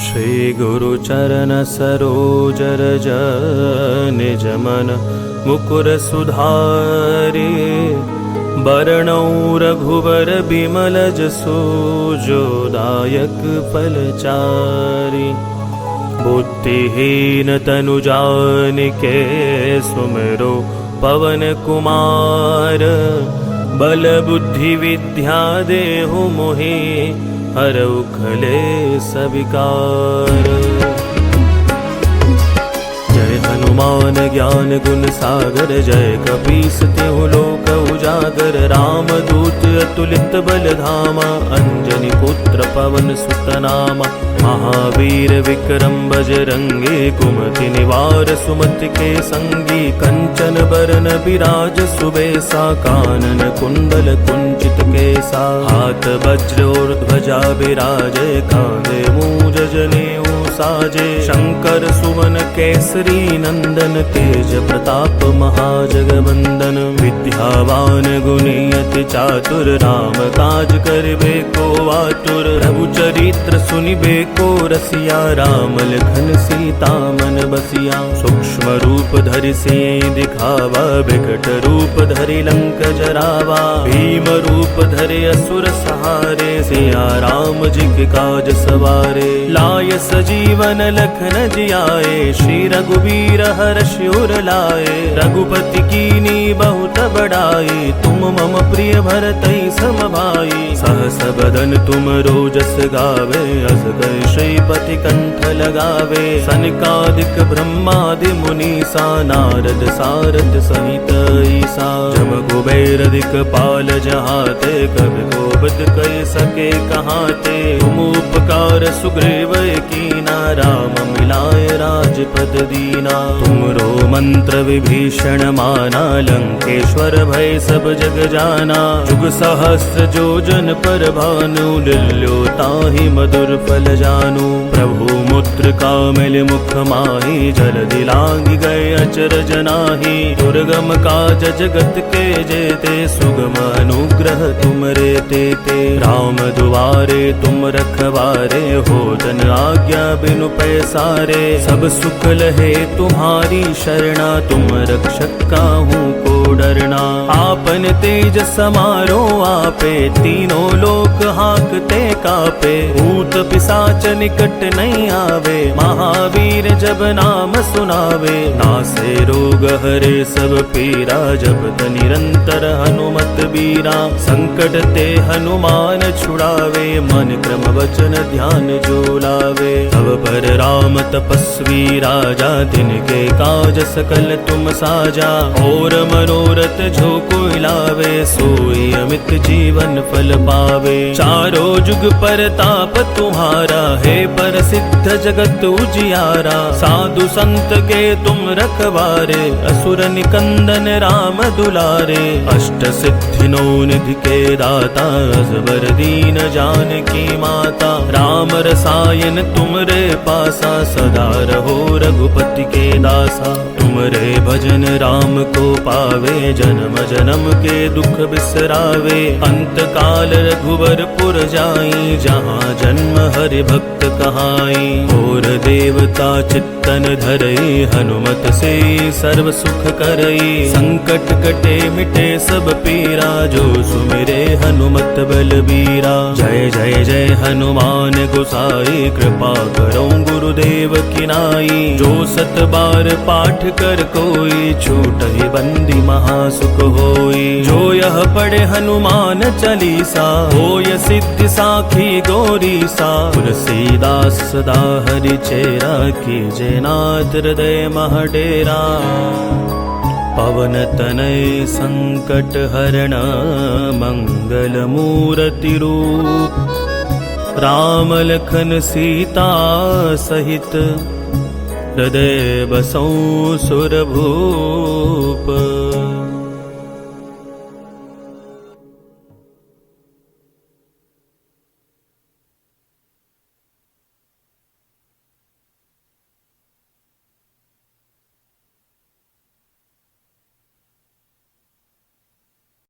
श्री गुरु चरण सरोज रज निज मन मुकुर सुधारे, बरनौ रघुबर बिमल जसु जो दायक फलचारि। बुद्धिहीन तनु जानिके सुमिरो पवन कुमार, बल बुद्धि विद्या देहु मोहि हरऊ क्लेश विकार। जय हनुमान ज्ञान गुण सागर, जय कपीस तिहु लोक उजागर। राम दूत अतुलित बल धामा, अंजनी पुत्र पवन सुत नामा। महावीर विक्रम बजरंगी, कुमति निवार सुमति के संगी। कंचन बरन बिराज सुबेसा, कानन कुंडल कुंचित केसा। हाथ वज्र और ध्वजा बिराजे, कांधे मूंज जनेऊ साजे। शंकर सुवन केसरी नंदन, तेज प्रताप महाजगवंदन। विद्यावान गुणी अति चातुर, राम काज करिबे को आतुर। प्रभु चरित्र सुनिबे को रसिया, राम लखन सीता मन बसिया। सूक्ष्म रूप धरि सियहि दिखावा, विकट रूप धरि लंक जरावा। भीम रूप धरि असुर सहारे, सिया राम जी के काज सवारे। लाय सजीवन लखन जियाए, श्री रघुवीर हर्षि उर लाए। रघुपति कीनी बहुत बड़ाई, तुम मम प्रिय भरतहि सम भाई। सहस बदन तुम रोजस गावे, अस कहि श्रीपति कंठ लगावे। सनकादिक ब्रह्मादि मुनीसा, नारद सारद सहित ईसा। जम कुबेर दिक्पाल जहाते, कवि कोविद कहि सके कहाते। तुम उपकार सुग्रीव कीना, राम मिलाए राजपद दीना। तुमरो मंत्र विभीषण माना, लंकेश्वर भय सब जग जाना। जुग सहस्र जो जन पर भानु, लिल्यो ताहि मधुर फल जानू। प्रभु मुद्रिका मिल मुख माहि, जल्दी लांघि गए अचरज नाहि। दुर्गम काज जगत के जेते, सुगम अनुग्रह तुमरे तेते। राम दुआरे तुम रखवारे, हो जन आज्ञा बिनु पैसारे। सब सुख लहे तुम्हारी शरणा, तुम रक्षक काहू को डरना। आपन तेज समारो आपे, तीनों लोक हांकते कापे। भूत पिशाच निकट नहीं आवे, महावीर जब नाम सुनावे। नासे रोग हरे सब पीरा, जपत निरंतर हनुमत बीरा। संकट ते हनुमान छुड़ावे, मन क्रम वचन ध्यान जो लावे। तब पर राम तपस्वी राजा, तिनके काज सकल तुम साजा। और मनोरथ जो कोई लावे, सोई अमित जीवन फल पावे। चारों जुग परताप तुम्हारा, है प्रसिद्ध जगत उजियारा। साधु संत के तुम रखवारे, असुर निकंदन राम दुलारे। अष्ट सिद्धि नौ निधि के दाता, असबर दीन जानकी माता। राम रसायन तुमरे पासा, सदा रहो रघुपति के दासा। तुमरे भजन राम को पावे, जन्म जन्म के दुख बिसरावे। अंत काल रघुवर पुर जाई, जहाँ जन्म हरि भक्त कहाई। और देवता चित्तन धरई, हनुमत से सर्व सुख करई। संकट कटे मिटे सब पीरा, जो सुमिरे हनुमत बलबीरा। जय जय जय हनुमान गोसाई, कृपा करो गुरुदेव की नाई। जो सत बार पाठ कर कोई, छूटहि बंदी महासुख होई। जो यह पढ़े हनुमान चालीसा, होय सिद्धि साखी गौरीसा। तुलसीदास सदा हरि चेरा, कीजे नाथ हृदय मह डेरा। पवन तनय संकट हरण, मंगल मूर्ति रूप। राम लखन सीता सहित, हृदय बसौ सुरभूप।